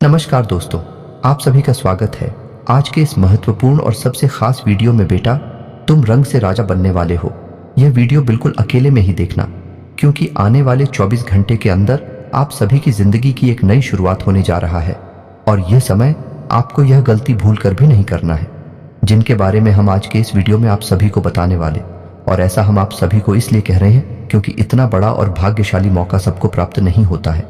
नमस्कार दोस्तों, आप सभी का स्वागत है आज के इस महत्वपूर्ण और सबसे खास वीडियो में। बेटा, तुम रंग से राजा बनने वाले हो। यह वीडियो बिल्कुल अकेले में ही देखना, क्योंकि आने वाले 24 घंटे के अंदर आप सभी की जिंदगी की एक नई शुरुआत होने जा रहा है। और यह समय आपको यह गलती भूल कर भी नहीं करना है, जिनके बारे में हम आज के इस वीडियो में आप सभी को बताने वाले। और ऐसा हम आप सभी को इसलिए कह रहे हैं क्योंकि इतना बड़ा और भाग्यशाली मौका सबको प्राप्त नहीं होता है।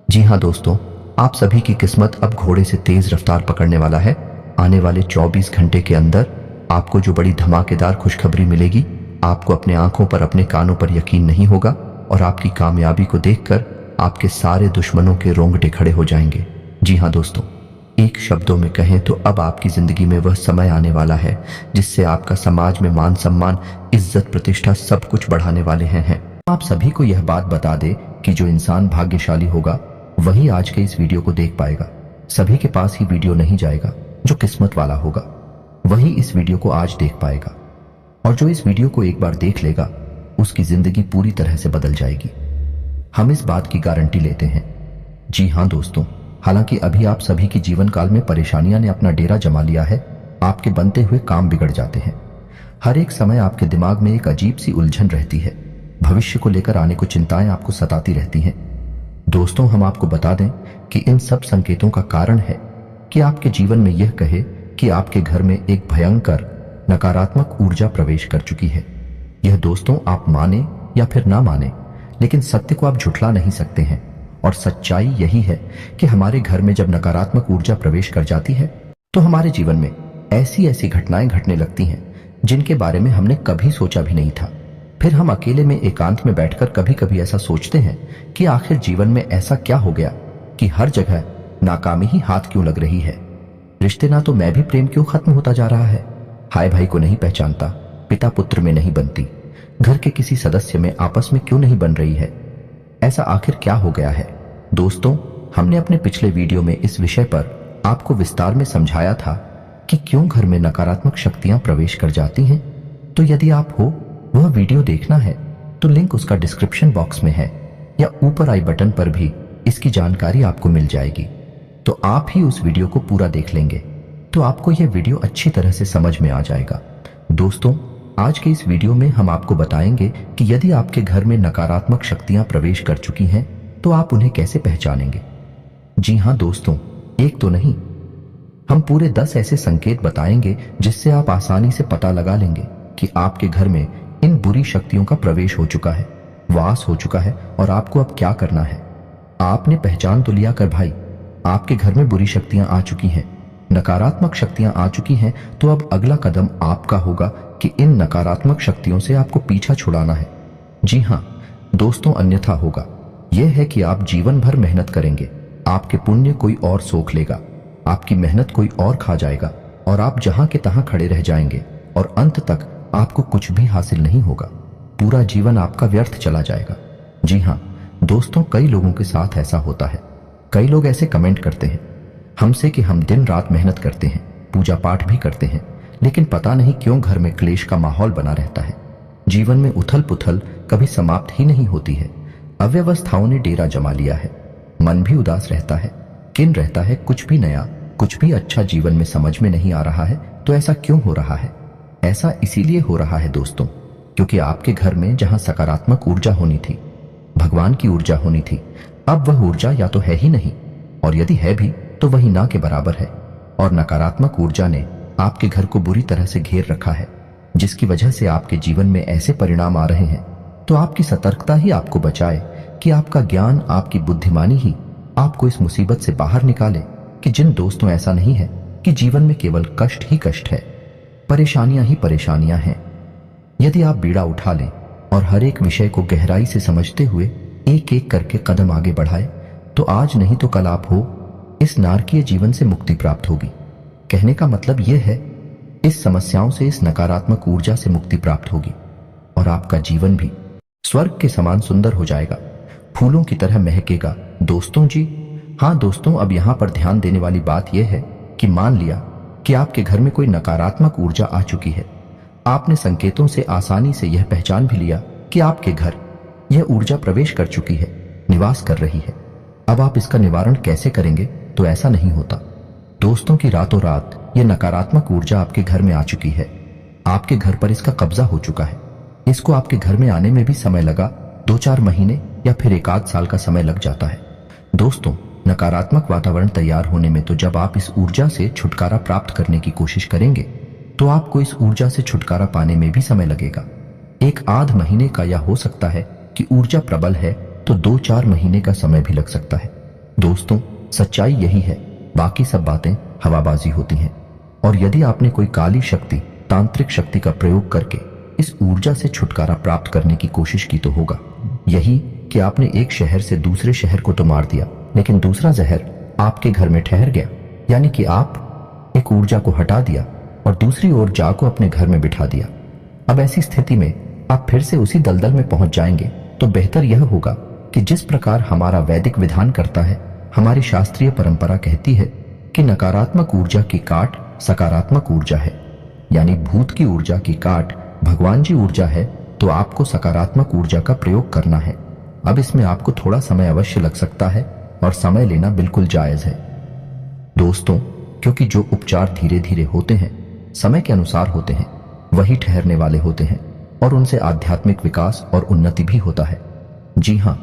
जी हाँ दोस्तों, आप सभी की किस्मत अब घोड़े से तेज रफ्तार पकड़ने वाला है। आने वाले 24 घंटे के अंदर आपको जो बड़ी धमाकेदार खुशखबरी मिलेगी, आपको अपने आंखों पर, अपने कानों पर यकीन नहीं होगा और आपकी कामयाबी को देखकर आपके सारे दुश्मनों के रोंगटे खड़े हो जाएंगे। जी हाँ दोस्तों, एक शब्दों में कहें तो अब आपकी जिंदगी में वह समय आने वाला है जिससे आपका समाज में मान सम्मान, इज्जत, प्रतिष्ठा सब कुछ बढ़ाने वाले हैं। आप सभी को यह बात बता दे कि जो इंसान भाग्यशाली होगा वही आज के इस वीडियो को देख पाएगा। सभी के पास ही वीडियो नहीं जाएगा। जो किस्मत वाला होगा वही इस वीडियो को आज देख पाएगा, और जो इस वीडियो को एक बार देख लेगा उसकी जिंदगी पूरी तरह से बदल जाएगी। हम इस बात की गारंटी लेते हैं। जी हाँ दोस्तों, हालांकि अभी आप सभी की जीवन काल में परेशानियां ने अपना डेरा जमा लिया है। आपके बनते हुए काम बिगड़ जाते हैं। हर एक समय आपके दिमाग में एक अजीब सी उलझन रहती है। भविष्य को लेकर आने को चिंताएं आपको सताती रहती हैं। दोस्तों, हम आपको बता दें कि इन सब संकेतों का कारण है कि आपके जीवन में यह कहे कि आपके घर में एक भयंकर नकारात्मक ऊर्जा प्रवेश कर चुकी है। यह दोस्तों, आप माने या फिर ना माने, लेकिन सत्य को आप झुठला नहीं सकते हैं। और सच्चाई यही है कि हमारे घर में जब नकारात्मक ऊर्जा प्रवेश कर जाती है तो हमारे जीवन में ऐसी ऐसी घटनाएं घटने लगती हैं जिनके बारे में हमने कभी सोचा भी नहीं था। फिर हम अकेले में एकांत में बैठकर कभी कभी ऐसा सोचते हैं कि आखिर जीवन में ऐसा क्या हो गया कि हर जगह नाकामी ही हाथ क्यों लग रही है। रिश्ते ना तो मैं भी प्रेम क्यों खत्म होता जा रहा है। भाई भाई को नहीं पहचानता, पिता पुत्र में नहीं बनती, घर के किसी सदस्य में आपस में क्यों नहीं बन रही है। ऐसा आखिर क्या हो गया है। दोस्तों, हमने अपने पिछले वीडियो में इस विषय पर आपको विस्तार में समझाया था कि क्यों घर में नकारात्मक शक्तियां प्रवेश कर जाती हैं। तो यदि आप हो वह वीडियो देखना है तो लिंक उसका डिस्क्रिप्शन बॉक्स में है या ऊपर आई बटन पर भी इसकी जानकारी आपको मिल जाएगी। तो आप ही उस वीडियो को पूरा देख लेंगे तो आपको यह वीडियो अच्छी तरह से समझ में आ जाएगा। दोस्तों, आज के इस वीडियो में हम आपको बताएंगे कि यदि आपके घर में नकारात्मक शक्तियां प्रवेश कर चुकी हैं तो आप उन्हें कैसे पहचानेंगे। जी हाँ दोस्तों, एक तो नहीं, हम पूरे 10 ऐसे संकेत बताएंगे जिससे आप आसानी से पता लगा लेंगे कि आपके घर में इन बुरी शक्तियों का प्रवेश हो चुका है, वास हो चुका है, और आपको अब क्या करना है। आपने पहचान तो लिया कर भाई, आपके घर में बुरी शक्तियां आ चुकी हैं, नकारात्मक शक्तियां आ चुकी हैं। तो अब अगला कदम आपका होगा कि इन नकारात्मक शक्तियों से आपको पीछा छुड़ाना है। जी हाँ दोस्तों, अन्यथा होगा यह है कि आप जीवन भर मेहनत करेंगे, आपके पुण्य कोई और सोख लेगा, आपकी मेहनत कोई और खा जाएगा, और आप जहां के तहां खड़े रह जाएंगे और अंत तक आपको कुछ भी हासिल नहीं होगा। पूरा जीवन आपका व्यर्थ चला जाएगा। जी हाँ दोस्तों, कई लोगों के साथ ऐसा होता है। कई लोग ऐसे कमेंट करते हैं हमसे कि हम दिन रात मेहनत करते हैं, पूजा पाठ भी करते हैं, लेकिन पता नहीं क्यों घर में क्लेश का माहौल बना रहता है। जीवन में उथल पुथल कभी समाप्त ही नहीं होती है। अव्यवस्थाओं ने डेरा जमा लिया है। मन भी उदास रहता है, किन रहता है, कुछ भी नया, कुछ भी अच्छा जीवन में समझ में नहीं आ रहा है। तो ऐसा क्यों हो रहा है? ऐसा इसीलिए हो रहा है दोस्तों, क्योंकि आपके घर में जहां सकारात्मक ऊर्जा होनी थी, भगवान की ऊर्जा होनी थी, अब वह ऊर्जा या तो है ही नहीं, और यदि है भी तो वही ना के बराबर है। और नकारात्मक ऊर्जा ने आपके घर को बुरी तरह से घेर रखा है, जिसकी वजह से आपके जीवन में ऐसे परिणाम आ रहे हैं। तो आपकी सतर्कता ही आपको बचाए कि आपका ज्ञान, आपकी बुद्धिमानी ही आपको इस मुसीबत से बाहर निकाले। कि जिन दोस्तों, ऐसा नहीं है कि जीवन में केवल कष्ट ही कष्ट है, परेशानियां ही परेशानियां हैं। यदि आप बीड़ा उठा लें और हर एक विषय को गहराई से समझते हुए एक एक करके कदम आगे बढ़ाए तो आज नहीं तो कल आप हो इस नारकीय जीवन से मुक्ति प्राप्त होगी। कहने का मतलब यह है, इस समस्याओं से, इस नकारात्मक ऊर्जा से मुक्ति प्राप्त होगी और आपका जीवन भी स्वर्ग के समान सुंदर हो जाएगा, फूलों की तरह महकेगा। दोस्तों जी हाँ दोस्तों, अब यहां पर ध्यान देने वाली बात यह है कि मान लिया कि आपके घर में कोई नकारात्मक ऊर्जा आ चुकी है। आपने संकेतों से आसानी से यह पहचान भी लिया कि आपके घर यह ऊर्जा प्रवेश कर चुकी है, निवास कर रही है। अब आप इसका निवारण कैसे करेंगे तो ऐसा नहीं होता दोस्तों कि रातों रात ये नकारात्मक ऊर्जा आपके घर में आ चुकी है। आपके घर पर इसका कब्जा हो चुका है। इसको आपके घर में आने में भी समय लगा, 2-4 महीने या फिर 1 आध साल का समय लग जाता है। दोस्तों, नकारात्मक वातावरण तैयार होने में तो जब आप इस ऊर्जा से छुटकारा प्राप्त करने की कोशिश करेंगे तो आपको इस ऊर्जा से छुटकारा पाने में भी समय लगेगा। 1 आध महीने का, या हो सकता है कि ऊर्जा प्रबल है तो 2-4 महीने का समय भी लग सकता है। दोस्तों, सच्चाई यही है, बाकी सब बातें हवाबाजी होती हैं। और यदि आपने कोई काली शक्ति, तांत्रिक शक्ति का प्रयोग करके इस ऊर्जा से छुटकारा प्राप्त करने की कोशिश की तो होगा यही कि आपने एक शहर से दूसरे शहर को तो मार दिया, लेकिन दूसरा जहर आपके घर में ठहर गया। यानी कि आप एक ऊर्जा को हटा दिया और दूसरी ऊर्जा को अपने घर में बिठा दिया। अब ऐसी स्थिति में आप फिर से उसी दलदल में पहुंच जाएंगे। तो बेहतर यह होगा कि जिस प्रकार हमारा वैदिक विधान करता है, हमारी शास्त्रीय परंपरा कहती है कि नकारात्मक ऊर्जा की काट सकारात्मक ऊर्जा है, यानी भूत की ऊर्जा की काट भगवान जी ऊर्जा है, तो आपको सकारात्मक ऊर्जा का प्रयोग करना है। अब इसमें आपको थोड़ा समय अवश्य लग सकता है और समय लेना बिल्कुल जायज है दोस्तों, क्योंकि जो उपचार धीरे धीरे होते हैं, समय के अनुसार होते हैं, वही ठहरने वाले होते हैं और उनसे आध्यात्मिक विकास और उन्नति भी होता है। जी हाँ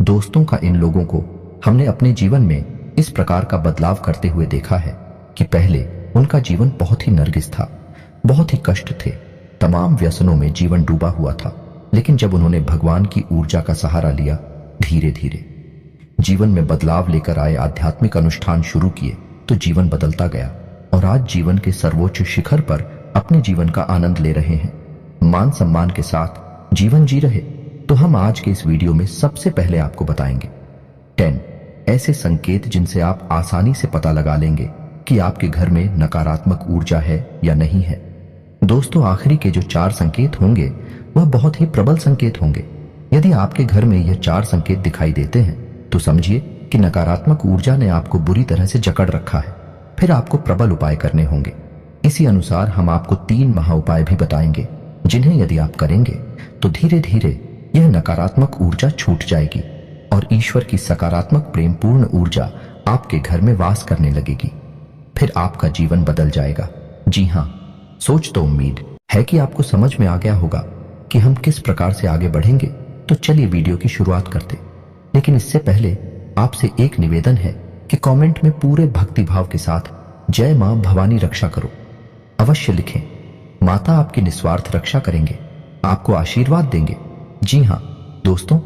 दोस्तों, का इन लोगों को हमने अपने जीवन में इस प्रकार का बदलाव करते हुए देखा है कि पहले उनका जीवन बहुत ही नरगिस था, बहुत ही कष्ट थे, तमाम व्यसनों में जीवन डूबा हुआ था। लेकिन जब उन्होंने भगवान की ऊर्जा का सहारा लिया, धीरे धीरे जीवन में बदलाव लेकर आए, आध्यात्मिक अनुष्ठान शुरू किए, तो जीवन बदलता गया और आज जीवन के सर्वोच्च शिखर पर अपने जीवन का आनंद ले रहे हैं, मान सम्मान के साथ जीवन जी रहे। तो हम आज के इस वीडियो में सबसे पहले आपको बताएंगे 10 ऐसे संकेत जिनसे आप आसानी से पता लगा लेंगे कि आपके घर में नकारात्मक ऊर्जा है या नहीं है। दोस्तों, आखिरी के जो 4 संकेत होंगे वह बहुत ही प्रबल संकेत होंगे। यदि आपके घर में यह 4 संकेत दिखाई देते हैं तो समझिए कि नकारात्मक ऊर्जा ने आपको बुरी तरह से जकड़ रखा है। फिर आपको प्रबल उपाय करने होंगे। इसी अनुसार हम आपको 3 महा उपाय भी बताएंगे, जिन्हें यदि आप करेंगे तो धीरे धीरे यह नकारात्मक ऊर्जा छूट जाएगी और ईश्वर की सकारात्मक प्रेमपूर्ण ऊर्जा आपके घर में वास करने लगेगी। फिर आपका जीवन बदल जाएगा। जी हाँ, सोच तो उम्मीद है कि आपको समझ में आ गया होगा कि हम किस प्रकार से आगे बढ़ेंगे। तो चलिए वीडियो की शुरुआत करते। लेकिन इससे पहले आपसे एक निवेदन है कि कमेंट में पूरे भक्तिभाव के साथ जय मां भवानी रक्षा करो अवश्य लिखें। माता आपकी निस्वार्थ रक्षा करेंगे, आपको आशीर्वाद देंगे। जी हाँ दोस्तों,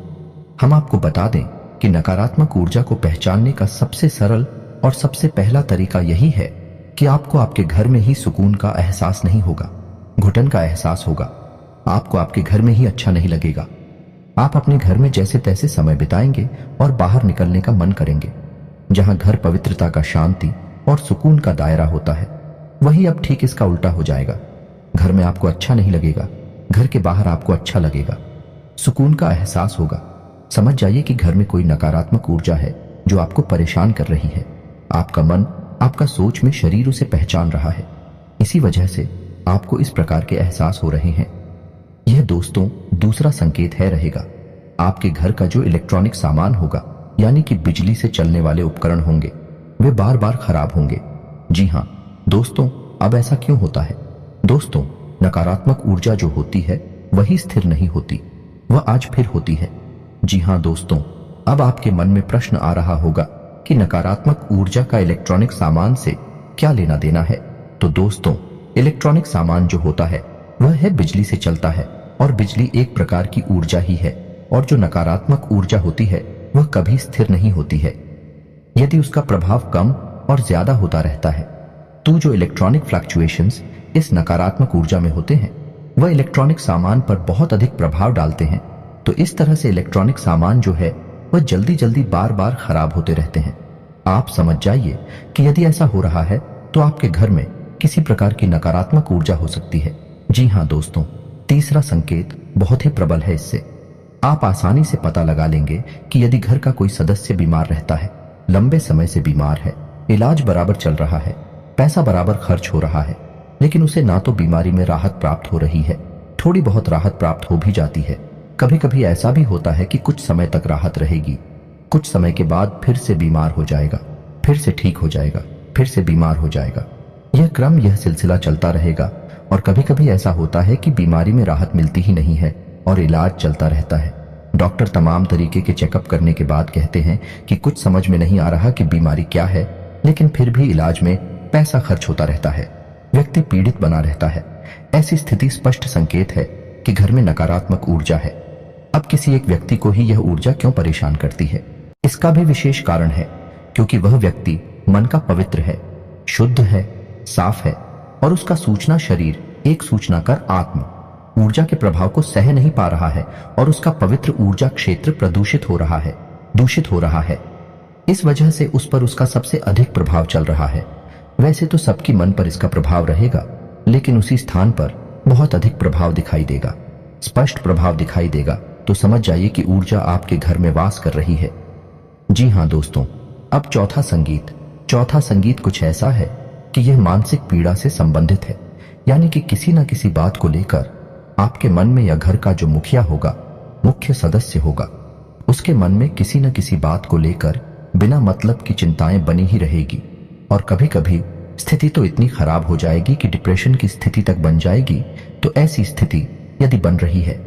हम आपको बता दें कि नकारात्मक ऊर्जा को पहचानने का सबसे सरल और सबसे पहला तरीका यही है कि आपको आपके घर में ही सुकून का एहसास नहीं होगा, घुटन का एहसास होगा। आपको आपके घर में ही अच्छा नहीं लगेगा। आप अपने घर में जैसे तैसे समय बिताएंगे और बाहर निकलने का मन करेंगे। जहां घर पवित्रता का, शांति और सुकून का दायरा होता है, वही अब ठीक इसका उल्टा हो जाएगा। घर में आपको अच्छा नहीं लगेगा, घर के बाहर आपको अच्छा लगेगा, सुकून का एहसास होगा। समझ जाइए कि घर में कोई नकारात्मक ऊर्जा है जो आपको परेशान कर रही है। आपका मन, आपका सोच में शरीर उसे पहचान रहा है। इसी वजह से आपको इस प्रकार के एहसास हो रहे हैं। यह दोस्तों दूसरा संकेत है रहेगा। आपके घर का जो इलेक्ट्रॉनिक सामान होगा, यानी कि बिजली से चलने वाले उपकरण होंगे, वे बार बार खराब होंगे। जी हाँ दोस्तों, अब ऐसा क्यों होता है? दोस्तों, नकारात्मक ऊर्जा जो होती है वही स्थिर नहीं होती, वह आज फिर होती है। जी हाँ दोस्तों, अब आपके मन में प्रश्न आ रहा होगा कि नकारात्मक ऊर्जा का इलेक्ट्रॉनिक सामान से क्या लेना देना है। तो दोस्तों, इलेक्ट्रॉनिक सामान जो होता है वह है बिजली से चलता है और बिजली एक प्रकार की ऊर्जा ही है, और जो नकारात्मक ऊर्जा होती है वह कभी स्थिर नहीं होती है। यदि उसका प्रभाव कम और ज्यादा होता रहता है तो जो इलेक्ट्रॉनिक फ्लक्चुएशंस इस नकारात्मक ऊर्जा में होते हैं वह इलेक्ट्रॉनिक सामान पर बहुत अधिक प्रभाव डालते हैं। तो इस तरह से इलेक्ट्रॉनिक सामान जो है वह जल्दी जल्दी बार बार खराब होते रहते हैं। आप समझ जाइए कि यदि ऐसा हो रहा है तो आपके घर में किसी प्रकार की नकारात्मक ऊर्जा हो सकती है। जी हाँ दोस्तों, तीसरा संकेत बहुत ही प्रबल है। इससे आप आसानी से पता लगा लेंगे कि यदि घर का कोई सदस्य बीमार रहता है, लंबे समय से बीमार है, इलाज बराबर चल रहा है, पैसा बराबर खर्च हो रहा है, लेकिन उसे ना तो बीमारी में राहत प्राप्त हो रही है, थोड़ी बहुत राहत प्राप्त हो भी जाती है। कभी कभी ऐसा भी होता है कि कुछ समय तक राहत रहेगी, कुछ समय के बाद फिर से बीमार हो जाएगा, फिर से ठीक हो जाएगा, फिर से बीमार हो जाएगा। यह क्रम, यह सिलसिला चलता रहेगा और कभी कभी ऐसा होता है कि बीमारी में राहत मिलती ही नहीं है और इलाज चलता रहता है। डॉक्टर तमाम तरीके के चेकअप करने के बाद कहते हैं कि कुछ समझ में नहीं आ रहा कि बीमारी क्या है, लेकिन फिर भी इलाज में पैसा खर्च होता रहता है, व्यक्ति पीड़ित बना रहता है। ऐसी स्थिति स्पष्ट संकेत है कि घर में नकारात्मक ऊर्जा है। अब किसी एक व्यक्ति को ही यह ऊर्जा क्यों परेशान करती है? इसका भी विशेष कारण है, क्योंकि वह व्यक्ति मन का पवित्र है, शुद्ध है, साफ है और उसका सूचना शरीर एक सूचना कर आत्म ऊर्जा के प्रभाव को सह नहीं पा रहा है और उसका पवित्र ऊर्जा क्षेत्र प्रदूषित हो रहा है, दूषित हो रहा है। इस वजह से उस पर उसका सबसे अधिक प्रभाव चल रहा है। वैसे तो सबकी मन पर इसका प्रभाव रहेगा, लेकिन उसी स्थान पर बहुत अधिक प्रभाव दिखाई देगा, स्पष्ट प्रभाव दिखाई देगा। तो समझ जाइए कि ऊर्जा आपके घर में वास कर रही है। जी हाँ दोस्तों, अब चौथा संगीत कुछ ऐसा है कि यह मानसिक पीड़ा से संबंधित है, यानी कि किसी न किसी बात को लेकर आपके मन में या घर का जो मुखिया होगा, मुख्य सदस्य होगा, उसके मन में किसी न किसी बात को लेकर बिना मतलब की चिंताएं बनी ही रहेगी और कभी कभी स्थिति तो इतनी खराब हो जाएगी कि डिप्रेशन की स्थिति तक बन जाएगी। तो ऐसी स्थिति यदि बन रही है,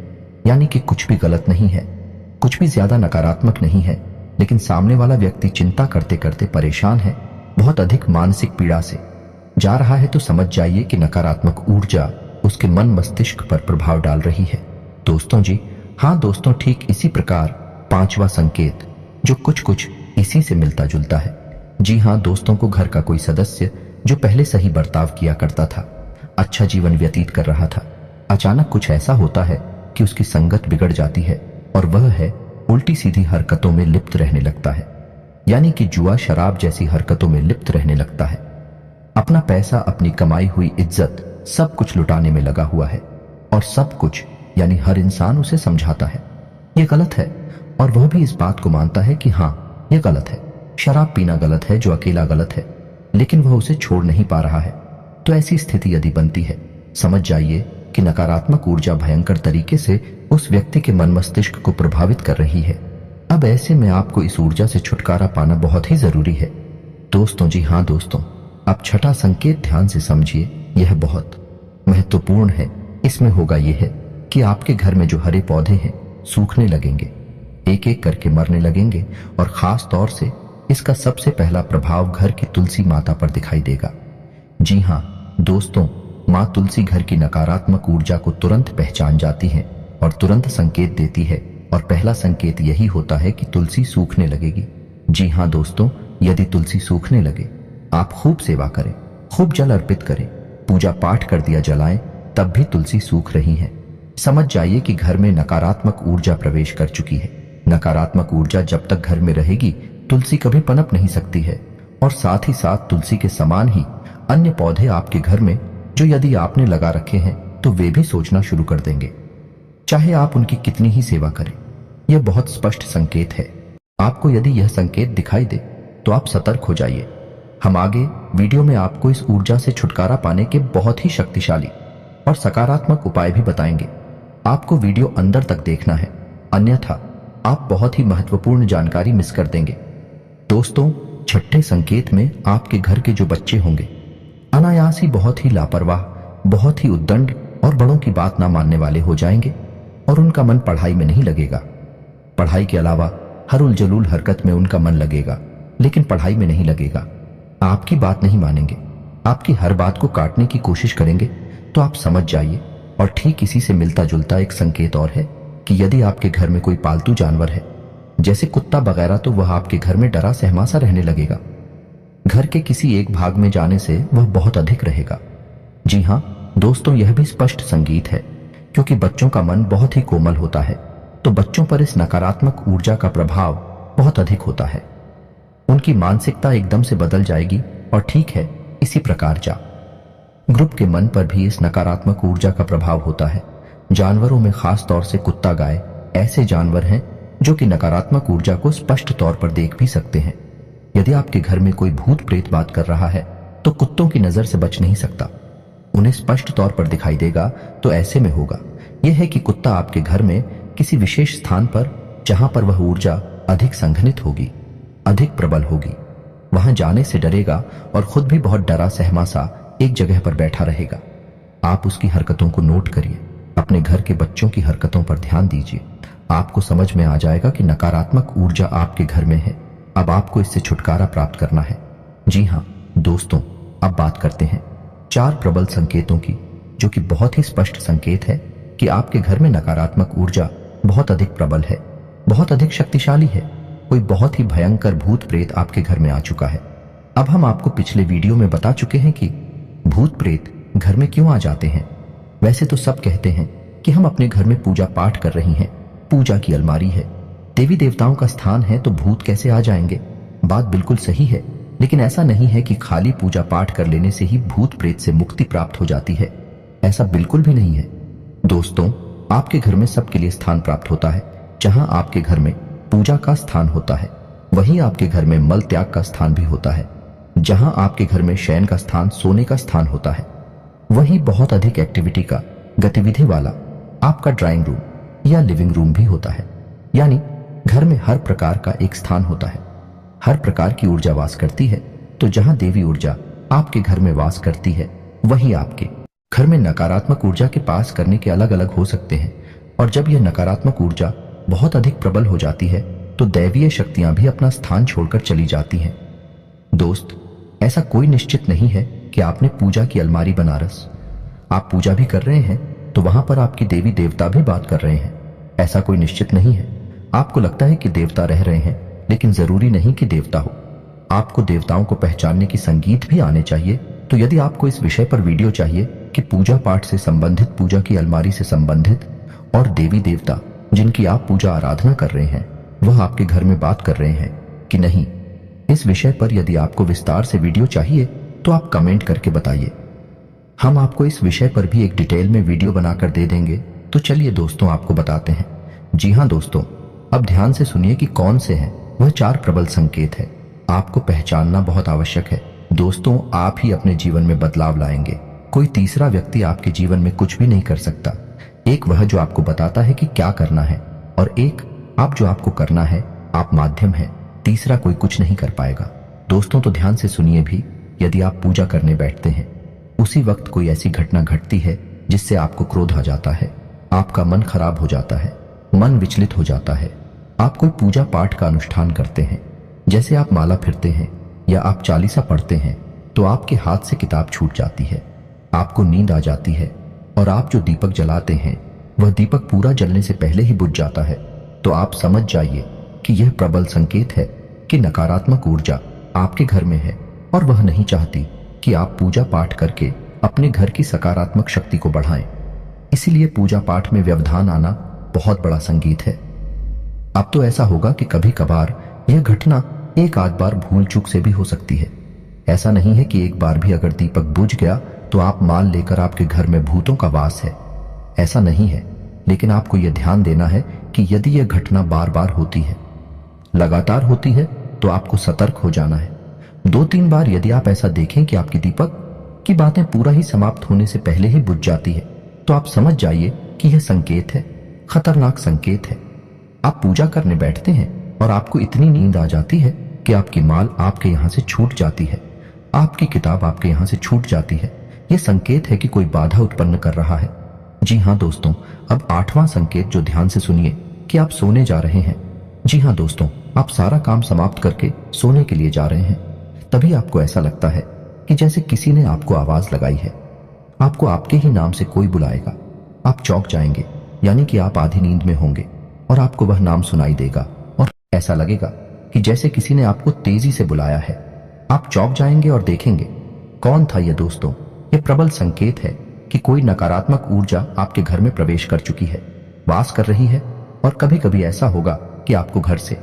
यानी कि कुछ भी गलत नहीं है, कुछ भी ज्यादा नकारात्मक नहीं है, लेकिन सामने वाला व्यक्ति चिंता करते करते परेशान है, बहुत अधिक मानसिक पीड़ा से जा रहा है, तो समझ जाइए कि नकारात्मक ऊर्जा उसके मन मस्तिष्क पर प्रभाव डाल रही है। दोस्तों जी हाँ दोस्तों, ठीक इसी प्रकार पांचवा संकेत जो कुछ इसी से मिलता जुलता है। जी हाँ दोस्तों, को घर का कोई सदस्य जो पहले सही बर्ताव किया करता था, अच्छा जीवन व्यतीत कर रहा था, अचानक कुछ ऐसा होता है कि उसकी संगत बिगड़ जाती है और वह है उल्टी सीधी हरकतों में लिप्त रहने लगता है, यानी कि जुआ शराब जैसी हरकतों में लिप्त रहने लगता है। अपना पैसा, अपनी कमाई हुई इज्जत सब कुछ लुटाने में लगा हुआ है और सब कुछ यानी हर इंसान उसे समझाता है यह गलत है और वह भी इस बात को मानता है कि हाँ यह गलत है, शराब पीना गलत है, जो अकेला गलत है, लेकिन वह उसे छोड़ नहीं पा रहा है। तो ऐसी स्थिति यदि बनती है, समझ जाइए कि नकारात्मक ऊर्जा भयंकर तरीके से उस व्यक्ति के मन मस्तिष्क को प्रभावित कर रही है। अब ऐसे में आपको इस ऊर्जा से छुटकारा पाना बहुत ही जरूरी है दोस्तों। जी हाँ दोस्तों, अब छठा संकेत ध्यान से समझिए, यह बहुत महत्वपूर्ण है। इसमें होगा यह है कि आपके घर में जो हरे पौधे हैं सूखने लगेंगे, एक एक करके मरने लगेंगे और खास तौर से इसका सबसे पहला प्रभाव घर की तुलसी माता पर दिखाई देगा। जी हाँ दोस्तों, माँ तुलसी घर की नकारात्मक ऊर्जा को तुरंत पहचान जाती है और तुरंत संकेत देती है और पहला संकेत यही होता है कि तुलसी सूखने लगेगी। जी हाँ दोस्तों, यदि तुलसी सूखने लगे, आप खूब सेवा करें, खूब जल अर्पित करें, पूजा पाठ कर दिया जलाएं, तब भी तुलसी सूख रही है, समझ जाइए कि घर में नकारात्मक ऊर्जा प्रवेश कर चुकी है। नकारात्मक ऊर्जा जब तक घर में रहेगी, तुलसी कभी पनप नहीं सकती है और साथ ही साथ तुलसी के समान ही अन्य पौधे आपके घर में जो यदि आपने लगा रखे हैं तो वे भी सोचना शुरू कर देंगे, चाहे आप उनकी कितनी ही सेवा करें। यह बहुत स्पष्ट संकेत है। आपको यदि यह संकेत दिखाई दे तो आप सतर्क हो जाइए। हम आगे वीडियो में आपको इस ऊर्जा से छुटकारा पाने के बहुत ही शक्तिशाली और सकारात्मक उपाय भी बताएंगे। आपको वीडियो अंदर तक देखना है, अन्यथा आप बहुत ही महत्वपूर्ण जानकारी मिस कर देंगे। दोस्तों, छठे संकेत में आपके घर के जो बच्चे होंगे अनायास ही बहुत ही लापरवाह, बहुत ही उद्दंड और बड़ों की बात ना मानने वाले हो जाएंगे और उनका मन पढ़ाई में नहीं लगेगा। पढ़ाई के अलावा हर उलझुल हरकत में उनका मन लगेगा, लेकिन पढ़ाई में नहीं लगेगा। आपकी बात नहीं मानेंगे, आपकी हर बात को काटने की कोशिश करेंगे। तो आप समझ जाइए। और ठीक इसी से मिलता जुलता एक संकेत और है कि यदि आपके घर में कोई पालतू जानवर है, जैसे कुत्ता वगैरह, तो वह आपके घर में डरा सहमा सा रहने लगेगा। घर के किसी एक भाग में जाने से वह बहुत अधिक रहेगा। जी हाँ दोस्तों, यह भी स्पष्ट संगीत है, क्योंकि बच्चों का मन बहुत ही कोमल होता है, तो बच्चों पर इस नकारात्मक ऊर्जा का प्रभाव बहुत अधिक होता है। उनकी मानसिकता एकदम से बदल जाएगी। और ठीक है, इसी प्रकार ग्रुप के मन पर भी इस नकारात्मक ऊर्जा का प्रभाव होता है। जानवरों में खास तौर से कुत्ता, गाय ऐसे जानवर हैं जो कि नकारात्मक ऊर्जा को स्पष्ट तौर पर देख भी सकते हैं। यदि आपके घर में कोई भूत प्रेत बात कर रहा है तो कुत्तों की नजर से बच नहीं सकता, उन्हें स्पष्ट तौर पर दिखाई देगा। तो ऐसे में होगा यह है कि कुत्ता आपके घर में किसी विशेष स्थान पर, जहां पर वह ऊर्जा अधिक संघनित होगी, अधिक प्रबल होगी, वहां जाने से डरेगा और खुद भी बहुत डरा सहमा सा एक जगह पर बैठा रहेगा। आप उसकी हरकतों को नोट करिए, अपने घर के बच्चों की हरकतों पर ध्यान दीजिए। आपको समझ में आ जाएगा कि नकारात्मक ऊर्जा आपके घर में है। अब आपको इससे छुटकारा प्राप्त करना है। जी हाँ दोस्तों, अब बात करते हैं 4 प्रबल संकेतों की, जो कि बहुत ही स्पष्ट संकेत है कि आपके घर में नकारात्मक ऊर्जा बहुत अधिक प्रबल है, बहुत अधिक शक्तिशाली है। कोई बहुत ही भयंकर भूत प्रेत आपके घर में आ चुका है। अब हम आपको पिछले वीडियो में बता चुके हैं कि भूत प्रेत घर में क्यों आ जाते हैं। वैसे तो सब कहते हैं कि हम अपने घर में पूजा पाठ कर रही हैं, पूजा की अलमारी है, देवी देवताओं का स्थान है, तो भूत कैसे आ जाएंगे। बात बिल्कुल सही है, लेकिन ऐसा नहीं है कि खाली पूजा पाठ कर लेने से ही भूत प्रेत से मुक्ति प्राप्त हो जाती है। ऐसा बिल्कुल भी नहीं है दोस्तों। आपके घर में सबके लिए स्थान प्राप्त होता है। जहां आपके घर में पूजा का स्थान होता है, वहीं आपके घर में मल त्याग का स्थान भी होता है। जहां आपके घर में शयन का स्थान, सोने का स्थान होता है, वहीं बहुत अधिक एक्टिविटी का, गतिविधि वाला आपका ड्राइंग रूम या लिविंग रूम भी होता है। यानी घर में हर प्रकार का एक स्थान होता है, हर प्रकार की ऊर्जा वास करती है। तो जहां देवी ऊर्जा आपके घर में वास करती है, वहीं आपके घर में नकारात्मक ऊर्जा के पास करने के अलग अलग हो सकते हैं। और जब यह नकारात्मक ऊर्जा बहुत अधिक प्रबल हो जाती है, तो दैवीय शक्तियां भी अपना स्थान छोड़कर चली जाती हैं। दोस्त, ऐसा कोई निश्चित नहीं है कि आपने पूजा की अलमारी बनारस, आप पूजा भी कर रहे हैं तो वहां पर आपकी देवी देवता भी बात कर रहे हैं। ऐसा कोई निश्चित नहीं है। आपको लगता है कि देवता रह रहे हैं, लेकिन जरूरी नहीं कि देवता हो। आपको देवताओं को पहचानने की संगीत भी आने चाहिए। तो यदि आपको इस विषय पर वीडियो चाहिए कि पूजा पाठ से संबंधित, पूजा की अलमारी से संबंधित और देवी देवता जिनकी आप पूजा आराधना कर रहे हैं वह आपके घर में बात कर रहे हैं कि नहीं, इस विषय पर यदि आपको विस्तार से वीडियो चाहिए तो आप कमेंट करके बताइए। हम आपको इस विषय पर भी एक डिटेल में वीडियो बनाकर दे देंगे। तो चलिए दोस्तों, आपको बताते हैं। जी हाँ दोस्तों, अब ध्यान से सुनिए कि कौन से हैं वह 4 प्रबल संकेत है। आपको पहचानना बहुत आवश्यक है दोस्तों। आप ही अपने जीवन में बदलाव लाएंगे। कोई तीसरा व्यक्ति आपके जीवन में कुछ भी नहीं कर सकता। एक वह जो आपको बताता है कि क्या करना है, और एक आप जो आपको करना है। आप माध्यम है, तीसरा कोई कुछ नहीं कर पाएगा। दोस्तों तो ध्यान से सुनिए भी, यदि आप पूजा करने बैठते हैं, उसी वक्त कोई ऐसी घटना घटती है जिससे आपको क्रोध आ जाता है, आपका मन खराब हो जाता है, मन विचलित हो जाता है। आप कोई पूजा पाठ का अनुष्ठान करते हैं, जैसे आप माला फिरते हैं या आप चालीसा पढ़ते हैं, तो आपके हाथ से किताब छूट जाती है, आपको नींद आ जाती है, और आप जो दीपक जलाते हैं वह दीपक पूरा जलने से पहले ही बुझ जाता है। तो आप समझ जाइए कि यह प्रबल संकेत है कि नकारात्मक ऊर्जा आपके घर में है, और वह नहीं चाहती कि आप पूजा पाठ करके अपने घर की सकारात्मक शक्ति को बढ़ाएं। इसीलिए पूजा पाठ में व्यवधान आना बहुत बड़ा संगीत है। अब तो ऐसा होगा कि कभी कभार यह घटना एक आध बार भूल चूक से भी हो सकती है। ऐसा नहीं है कि एक बार भी अगर दीपक बुझ गया तो आप मान लेकर आपके घर में भूतों का वास है। ऐसा नहीं है, लेकिन आपको यह ध्यान देना है कि यदि यह घटना बार बार होती है, लगातार होती है, तो आपको सतर्क हो जाना है। 2-3 बार यदि आप ऐसा देखें कि आपकी दीपक की बातें पूरा ही समाप्त होने से पहले ही बुझ जाती है, तो आप समझ जाइए कि यह संकेत है, खतरनाक संकेत है। आप पूजा करने बैठते हैं और आपको इतनी नींद आ जाती है कि आपकी माल आपके यहां से छूट जाती है, आपकी किताब आपके यहां से छूट जाती है। यह संकेत है कि कोई बाधा उत्पन्न कर रहा है। जी हाँ दोस्तों, अब 8वां संकेत जो ध्यान से सुनिए कि आप सोने जा रहे हैं। जी हाँ दोस्तों, आप सारा काम समाप्त करके सोने के लिए जा रहे हैं। तभी आपको ऐसा लगता है कि जैसे किसी ने आपको आवाज लगाई है, आपको आपके ही नाम से कोई बुलाएगा। आप चौंक जाएंगे, यानी कि आप आधी नींद में होंगे और आपको वह नाम सुनाई देगा और ऐसा लगेगा कि जैसे किसी ने आपको तेजी से बुलाया है। आप चौंक जाएंगे और देखेंगे कौन था यह दोस्तों। यह प्रबल संकेत है कि कोई नकारात्मक ऊर्जा आपके घर में प्रवेश कर चुकी है, वास कर रही है। और कभी कभी ऐसा होगा कि आपको घर से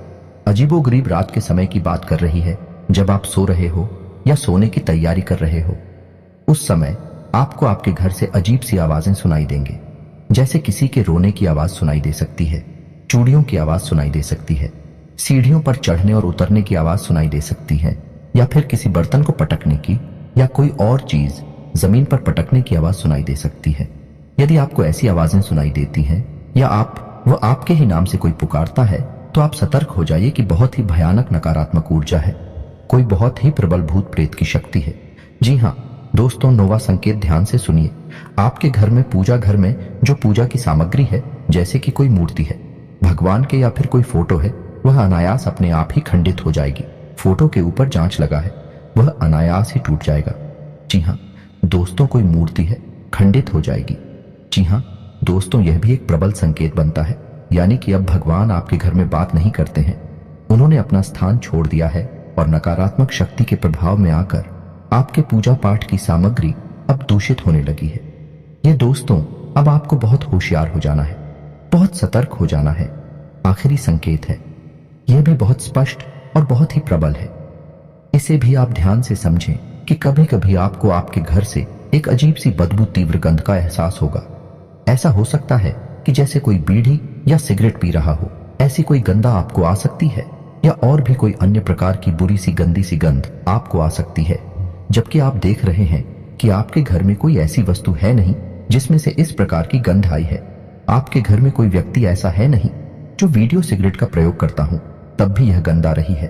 अजीबोगरीब रात के समय की बात कर रही है, जब आप सो रहे हो या सोने की तैयारी कर रहे हो। उस समय आपको आपके घर से अजीब सी आवाजें सुनाई देंगे, जैसे किसी के रोने की आवाज सुनाई दे सकती है, चूड़ियों की आवाज सुनाई दे सकती है, सीढ़ियों पर चढ़ने और उतरने की आवाज सुनाई दे सकती है, या फिर किसी बर्तन को पटकने की या कोई और चीज जमीन पर पटकने की आवाज सुनाई दे सकती है। यदि आपको ऐसी आवाजें सुनाई देती हैं या वह आपके ही नाम से कोई पुकारता है, तो आप सतर्क हो जाइए कि बहुत ही भयानक नकारात्मक ऊर्जा है। कोई बहुत ही प्रबल भूत प्रेत की शक्ति है। जी हाँ दोस्तों, नोवा संकेत ध्यान से सुनिए। आपके घर में पूजा घर में जो पूजा की सामग्री है, जैसे कि कोई मूर्ति है, भगवान के या फिर कोई फोटो है, वह अनायास अपने आप ही खंडित हो जाएगी। फोटो के ऊपर जांच लगा है, वह अनायास ही टूट जाएगा। जी हाँ दोस्तों, कोई मूर्ति है, खंडित हो जाएगी। जी हाँ दोस्तों, यह भी एक प्रबल संकेत बनता है, यानी कि अब भगवान आपके घर में बात नहीं करते हैं, उन्होंने अपना स्थान छोड़ दिया है और नकारात्मक शक्ति के प्रभाव में आकर आपके पूजा पाठ की सामग्री अब दूषित होने लगी है। ये दोस्तों, अब आपको बहुत होशियार हो जाना है, बहुत सतर्क हो जाना है। आखिरी संकेत है, यह भी बहुत स्पष्ट और बहुत ही प्रबल है। इसे भी आप ध्यान से समझें कि कभी कभी आपको आपके घर से एक अजीब सी बदबू तीव्र गंध का एहसास होगा। ऐसा हो सकता है कि जैसे कोई बीड़ी या सिगरेट पी रहा हो, ऐसी कोई गंधा आपको आ सकती है, या और भी कोई अन्य प्रकार की बुरी सी गंदी सी गंध आपको आ सकती है, जबकि आप देख रहे हैं कि आपके घर में कोई ऐसी वस्तु है नहीं जिसमें से इस प्रकार की गंध आई है। आपके घर में कोई व्यक्ति ऐसा है नहीं जो वीडियो सिगरेट का प्रयोग करता हो, तब भी यह गंध आ रही है।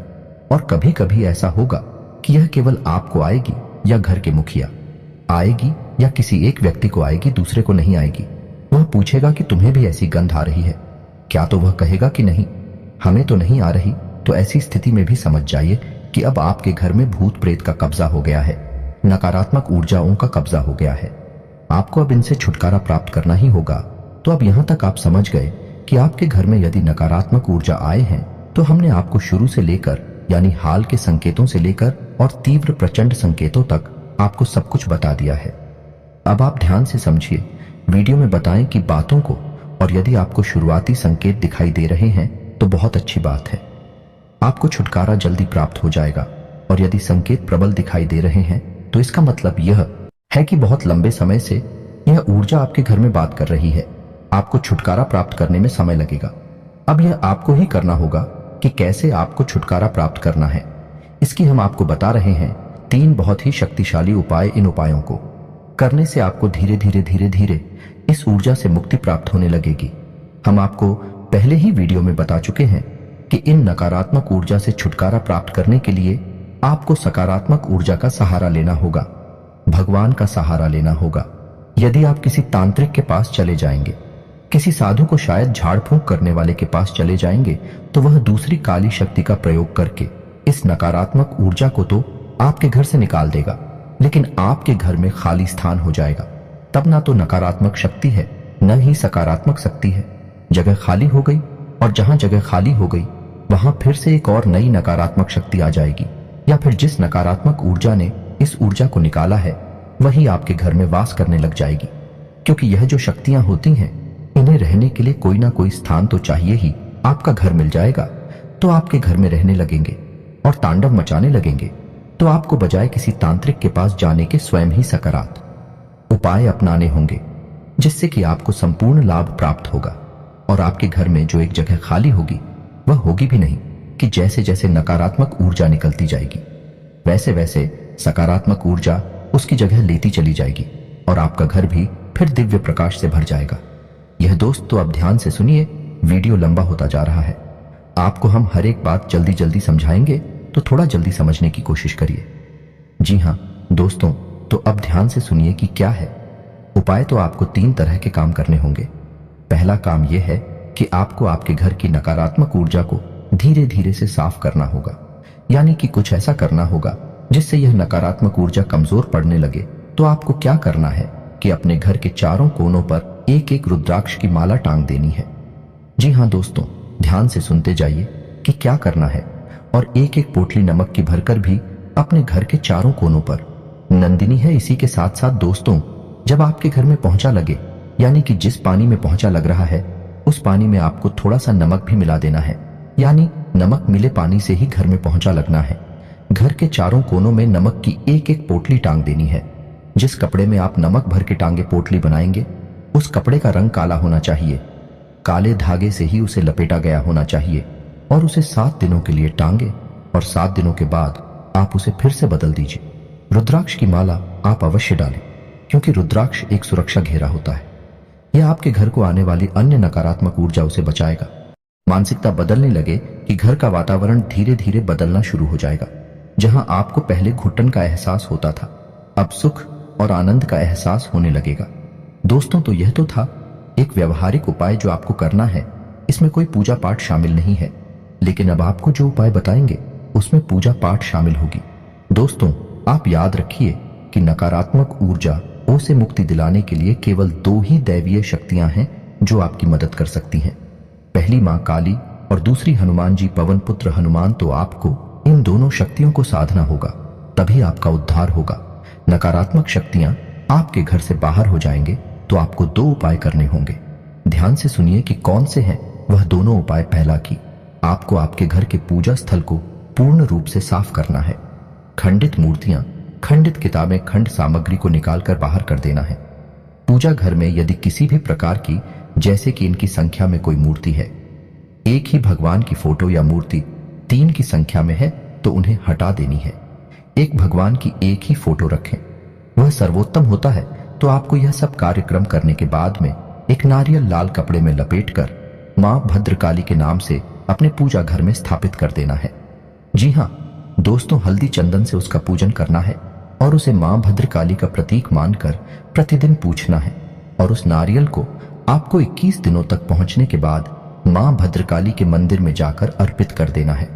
और कभी कभी ऐसा होगा कि यह केवल आपको आएगी, या घर के मुखिया आएगी, या किसी एक व्यक्ति को आएगी, दूसरे को नहीं आएगी। वह पूछेगा कि तुम्हें भी ऐसी गंध आ रही है क्या, तो वह कहेगा कि नहीं, हमें तो नहीं आ रही। तो ऐसी स्थिति में भी समझ जाइए कि अब आपके घर में भूत प्रेत का कब्जा हो गया है, नकारात्मक ऊर्जाओं का कब्जा हो गया है। आपको अब इनसे छुटकारा प्राप्त करना ही होगा। तो अब यहां तक आप समझ गए कि आपके घर में यदि नकारात्मक ऊर्जा आए हैं, तो हमने आपको शुरू से लेकर, यानी हाल के संकेतों से लेकर और तीव्र प्रचंड संकेतों तक आपको सब कुछ बता दिया है। अब आप ध्यान से समझिए, वीडियो में बताएं कि बातों को, और यदि आपको शुरुआती संकेत दिखाई दे रहे हैं तो बहुत अच्छी बात है, आपको छुटकारा जल्दी प्राप्त हो जाएगा। और यदि संकेत प्रबल दिखाई दे रहे हैं तो इसका मतलब यह है कि बहुत लंबे समय से यह ऊर्जा आपके घर में बात कर रही है। आपको छुटकारा प्राप्त करने में समय लगेगा। अब यह आपको ही करना होगा कि कैसे आपको छुटकारा प्राप्त करना है। इसकी हम आपको बता रहे हैं 3 बहुत ही शक्तिशाली उपाय। इन उपायों को करने से आपको धीरे धीरे धीरे धीरे इस ऊर्जा से मुक्ति प्राप्त होने लगेगी। हम आपको पहले ही वीडियो में बता चुके हैं कि इन नकारात्मक ऊर्जा से छुटकारा प्राप्त करने के लिए आपको सकारात्मक ऊर्जा का सहारा लेना होगा, भगवान का सहारा लेना होगा। यदि आप किसी तांत्रिक के पास चले जाएंगे, किसी साधु को शायद झाड़ फूंक करने वाले के पास चले जाएंगे, तो वह दूसरी काली शक्ति का प्रयोग करके इस नकारात्मक ऊर्जा को तो आपके घर से निकाल देगा, लेकिन आपके घर में खाली स्थान हो जाएगा। तब ना तो नकारात्मक शक्ति है, न ही सकारात्मक शक्ति है। जगह खाली हो गई, और जहां जगह खाली हो गई वहां फिर से एक और नई नकारात्मक शक्ति आ जाएगी, या फिर जिस नकारात्मक ऊर्जा ने इस ऊर्जा को निकाला है वही आपके घर में वास करने लग जाएगी। क्योंकि यह जो शक्तियां होती हैं, इन्हें रहने के लिए कोई ना कोई स्थान तो चाहिए ही। आपका घर मिल जाएगा तो आपके घर में रहने लगेंगे और तांडव मचाने लगेंगे। तो आपको बजाय किसी तांत्रिक के पास जाने के स्वयं ही सकारात्मक उपाय अपनाने होंगे, जिससे कि आपको संपूर्ण लाभ प्राप्त होगा। और आपके घर में जो एक जगह खाली होगी, वह होगी भी नहीं कि जैसे जैसे नकारात्मक ऊर्जा निकलती जाएगी, वैसे वैसे सकारात्मक ऊर्जा उसकी जगह लेती चली जाएगी, और आपका घर भी फिर दिव्य प्रकाश से भर जाएगा। यह दोस्त तो अब ध्यान से सुनिए, वीडियो लंबा होता जा रहा है। आपको हम हर एक बात जल्दी जल्दी समझाएंगे, तो थोड़ा जल्दी समझने की कोशिश करिए। जी हाँ दोस्तों, तो अब ध्यान से सुनिए कि क्या है उपाय। तो आपको 3 तरह के काम करने होंगे। पहला काम यह है कि आपको आपके घर की नकारात्मक ऊर्जा को धीरे धीरे से साफ करना होगा, यानी कि कुछ ऐसा करना होगा जिससे यह नकारात्मक ऊर्जा कमजोर पड़ने लगे। तो आपको क्या करना है कि अपने घर के चारों कोनों पर एक एक रुद्राक्ष की माला टांग देनी है। जी हाँ दोस्तों, ध्यान से सुनते जाइए कि क्या करना है। और एक एक पोटली नमक की भरकर भी अपने घर के चारों कोनों पर नंदिनी है। इसी के साथ साथ दोस्तों, जब आपके घर में पोंछा लगे, यानी कि जिस पानी में पोंछा लग रहा है उस पानी में आपको थोड़ा सा नमक भी मिला देना है, यानी नमक मिले पानी से ही घर में पोंछा लगना है। घर के चारों कोनों में नमक की एक एक पोटली टांग देनी है। जिस कपड़े में आप नमक भर के टांगे पोटली बनाएंगे, उस कपड़े का रंग काला होना चाहिए, काले धागे से ही उसे लपेटा गया होना चाहिए, और उसे 7 दिनों के लिए टांगे, और 7 दिनों के बाद आप उसे फिर से बदल दीजिए। रुद्राक्ष की माला आप अवश्य डालें, क्योंकि रुद्राक्ष एक सुरक्षा घेरा होता है। यह आपके घर को आने वाली अन्य नकारात्मक ऊर्जा उसे बचाएगा। मानसिकता बदलने लगे कि घर का वातावरण धीरे धीरे बदलना शुरू हो जाएगा। जहां आपको पहले घुटन का एहसास होता था, अब सुख और आनंद का एहसास होने लगेगा। दोस्तों, तो यह तो था एक व्यवहारिक उपाय जो आपको करना है। इसमें कोई पूजा पाठ शामिल नहीं है, लेकिन अब आपको जो उपाय बताएंगे उसमें पूजा पाठ शामिल होगी। दोस्तों, आप याद रखिए कि नकारात्मक ऊर्जा से मुक्ति दिलाने के लिए केवल 2 ही दैवीय शक्तियां हैं जो आपकी मदद कर सकती हैं। पहली मां काली और दूसरी हनुमान जी पवन पुत्र हनुमान। तो आपको इन दोनों शक्तियों को साधना होगा, तभी आपका उद्धार होगा। नकारात्मक शक्तियां आपके घर से बाहर हो जाएंगे तो आपको 2 उपाय करने होंगे। ध्यान से सुनिए कि कौन से हैं वह दोनों उपाय। पहला कि आपको आपके घर के पूजा स्थल को पूर्ण रूप से साफ करना है। खंडित मूर्तियां, खंडित किताबें, खंड सामग्री को निकालकर बाहर कर देना है। पूजा घर में यदि किसी भी प्रकार की, जैसे कि इनकी संख्या में कोई मूर्ति है, एक ही भगवान की फोटो या मूर्ति 3 की संख्या में है, तो उन्हें हटा देनी है। एक भगवान की एक ही फोटो रखें, वह सर्वोत्तम होता है। तो आपको यह सब कार्यक्रम करने के बाद में एक नारियल लाल कपड़े में लपेटकर मां भद्रकाली के नाम से अपने पूजा घर में स्थापित कर देना है। जी हां दोस्तों, हल्दी चंदन से उसका पूजन करना है और उसे मां भद्रकाली का प्रतीक मानकर प्रतिदिन पूछना है। और उस नारियल को आपको 21 दिनों तक पहुंचने के बाद मां भद्रकाली के मंदिर में जाकर अर्पित कर देना है।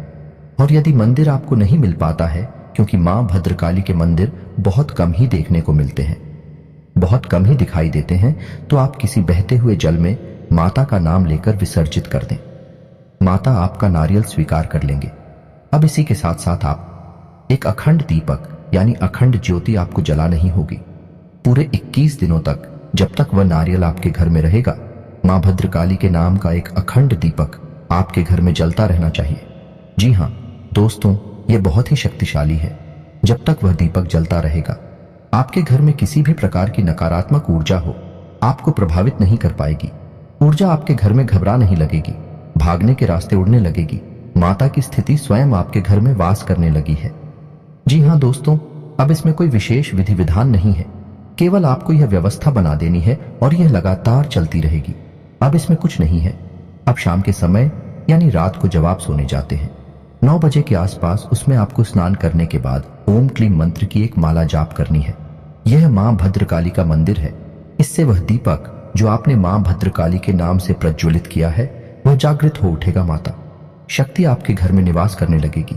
और यदि मंदिर आपको नहीं मिल पाता है, क्योंकि मां भद्रकाली के मंदिर बहुत कम ही देखने को मिलते हैं, बहुत कम ही दिखाई देते हैं, तो आप किसी बहते हुए जल में माता का नाम लेकर विसर्जित कर दें। माता आपका नारियल स्वीकार कर लेंगे। अब इसी के साथ साथ आप एक अखंड दीपक यानी अखंड ज्योति आपको जला नहीं होगी। पूरे 21 दिनों तक, जब तक वह नारियल आपके घर में रहेगा, मां भद्रकाली के नाम का एक अखंड दीपक आपके घर में जलता रहना चाहिए। जी हां दोस्तों, यह बहुत ही शक्तिशाली है। जब तक वह दीपक जलता रहेगा, आपके घर में किसी भी प्रकार की नकारात्मक ऊर्जा हो आपको प्रभावित नहीं कर पाएगी। ऊर्जा आपके घर में घबरा नहीं लगेगी, भागने के रास्ते उड़ने लगेगी। माता की स्थिति स्वयं आपके घर में वास करने लगी है। जी हां दोस्तों, अब इसमें कोई विशेष विधि विधान नहीं है, केवल आपको यह व्यवस्था बना देनी है और यह लगातार चलती रहेगी। अब इसमें कुछ नहीं है। अब शाम के समय यानी रात को जब आप सोने जाते हैं 9 बजे के आसपास, उसमें आपको स्नान करने के बाद ओम क्लीम मंत्र की एक माला जाप करनी है। यह मां भद्रकाली का मंदिर है। इससे वह दीपक जो आपने मां भद्रकाली के नाम से प्रज्वलित किया है वह जागृत हो उठेगा। माता शक्ति आपके घर में निवास करने लगेगी।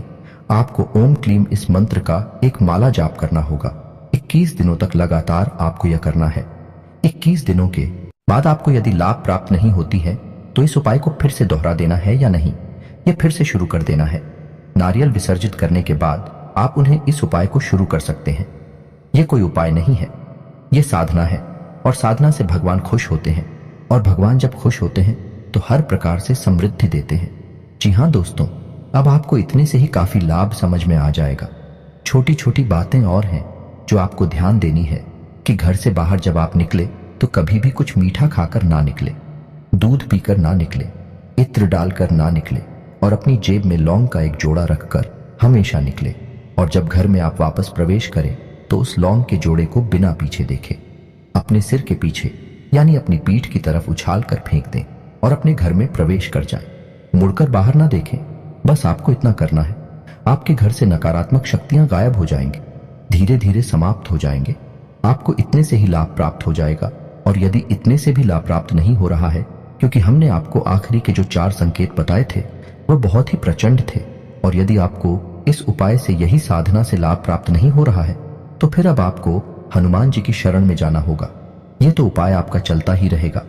आपको ओम क्लीम इस मंत्र का एक माला जाप करना होगा। 21 दिनों तक लगातार आपको यह करना है। 21 दिनों के बाद आपको यदि लाभ प्राप्त नहीं होती है तो इस उपाय को फिर से दोहरा देना है या नहीं, यह फिर से शुरू कर देना है। नारियल विसर्जित करने के बाद आप उन्हें इस उपाय को शुरू कर सकते हैं। यह कोई उपाय नहीं है, यह साधना है। और साधना से भगवान खुश होते हैं, और भगवान जब खुश होते हैं तो हर प्रकार से समृद्धि देते हैं। जी हां दोस्तों, अब आपको इतने से ही काफी लाभ समझ में आ जाएगा। छोटी छोटी बातें और हैं जो आपको ध्यान देनी है कि घर से बाहर जब आप निकले तो कभी भी कुछ मीठा खाकर ना निकले, दूध पीकर ना निकले, इत्र डालकर ना निकले, और अपनी जेब में लौंग का एक जोड़ा रखकर हमेशा निकले। और जब घर में आप वापस प्रवेश करें तो उस लौंग के जोड़े को बिना पीछे देखे अपने सिर के पीछे यानी अपनी पीठ की तरफ उछाल कर फेंक दें और अपने घर में प्रवेश कर जाएं। मुड़कर बाहर ना देखें। बस आपको इतना करना है। आपके घर से नकारात्मक शक्तियां गायब हो जाएंगी, धीरे धीरे समाप्त हो जाएंगे। आपको इतने से ही लाभ प्राप्त हो जाएगा। और यदि इतने से भी लाभ प्राप्त नहीं हो रहा है, क्योंकि हमने आपको आखिरी के जो 4 संकेत बताए थे वह बहुत ही प्रचंड थे, और यदि आपको इस उपाय से, यही साधना से लाभ प्राप्त नहीं हो रहा है, तो फिर अब आपको हनुमान जी की शरण में जाना होगा। यह तो उपाय आपका चलता ही रहेगा,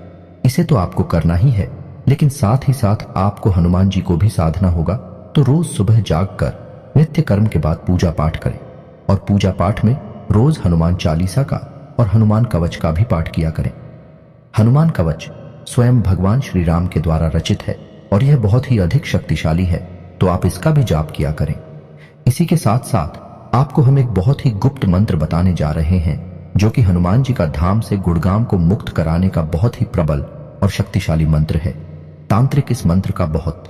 इसे तो आपको करना ही है, लेकिन साथ ही साथ आपको हनुमान जी को भी साधना होगा। तो रोज सुबह जागकर नित्य कर्म के बाद पूजा पाठ करें, और पूजा पाठ में रोज हनुमान चालीसा का और हनुमान कवच का भी पाठ किया करें। हनुमान कवच स्वयं भगवान श्री राम के द्वारा रचित है और यह बहुत ही अधिक शक्तिशाली है, तो आप इसका भी जाप किया करें। इसी के साथ साथ आपको हम एक बहुत ही गुप्त मंत्र बताने जा रहे हैं, जो कि हनुमान जी का धाम से गुड़गाम को मुक्त कराने का बहुत ही प्रबल और शक्तिशाली मंत्र है। तांत्रिक इस मंत्र का बहुत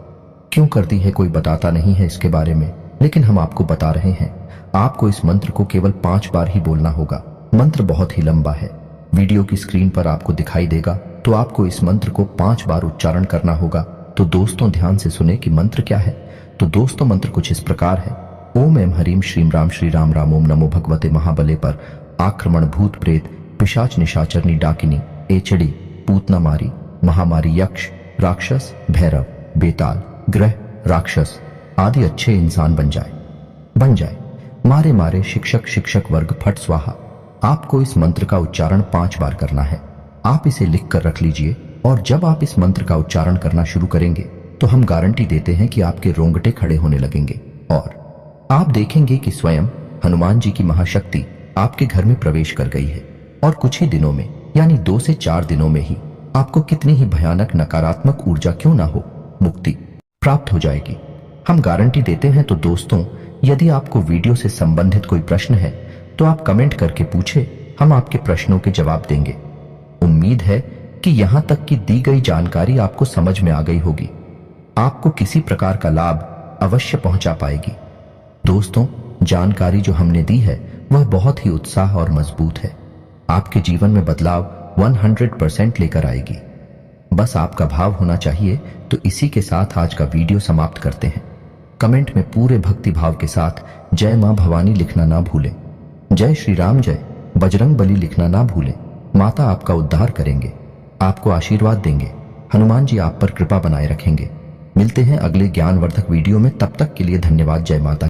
क्यों करती है कोई बताता नहीं है इसके बारे में, लेकिन हम आपको बता रहे हैं। आपको इस मंत्र को केवल 5 बार ही बोलना होगा। मंत्र बहुत ही लंबा है, वीडियो की स्क्रीन पर आपको दिखाई देगा। तो आपको इस मंत्र को 5 बार उच्चारण करना होगा। तो दोस्तों ध्यान से सुने कि मंत्र क्या है। तो दोस्तों मंत्र कुछ इस प्रकार है। ओम एम हरीम श्री राम राम ओम नमो भगवते महाबले पर आक्रमण भूत प्रेत पिशाच निशाचरनी डाकिनी एचड़ी पूतना मारी महामारी यक्ष राक्षस भैरव बेताल ग्रह राक्षस आदि अच्छे इंसान बन जाए। मारे मारे शिक्षक शिक्षक वर्ग फट स्वाहा। आपको इस मंत्र का उच्चारण 5 बार करना है। आप इसे लिख कर रख लीजिए और जब आप इस मंत्र का उच्चारण करना शुरू करेंगे तो हम गारंटी देते हैं कि आपके रोंगटे खड़े होने लगेंगे और आप देखेंगे कि स्वयं हनुमान जी की महाशक्ति आपके घर में प्रवेश कर गई है और कुछ ही दिनों में यानी 2 से 4 दिनों में ही आपको कितनी ही भयानक नकारात्मक ऊर्जा क्यों ना हो, मुक्ति प्राप्त हो जाएगी। हम गारंटी देते हैं। तो दोस्तों, यदि आपको वीडियो से संबंधित कोई प्रश्न है तो आप कमेंट करके पूछे, हम आपके प्रश्नों के जवाब देंगे। उम्मीद है कि यहां तक की दी गई जानकारी आपको समझ में आ गई होगी, आपको किसी प्रकार का लाभ अवश्य पहुंचा पाएगी। दोस्तों, जानकारी जो हमने दी है वह बहुत ही उत्साह और मजबूत है, आपके जीवन में बदलाव 100% लेकर आएगी। बस आपका भाव होना चाहिए। तो इसी के साथ आज का वीडियो समाप्त करते हैं। कमेंट में पूरे भक्ति भाव के साथ जय मां भवानी लिखना ना भूलें। जय श्री राम, जय बजरंग बली लिखना ना भूलें। माता आपका उद्धार करेंगे, आपको आशीर्वाद देंगे। हनुमान जी आप पर कृपा बनाए रखेंगे। मिलते हैं अगले ज्ञानवर्धक वीडियो में, तब तक के लिए धन्यवाद। जय माता।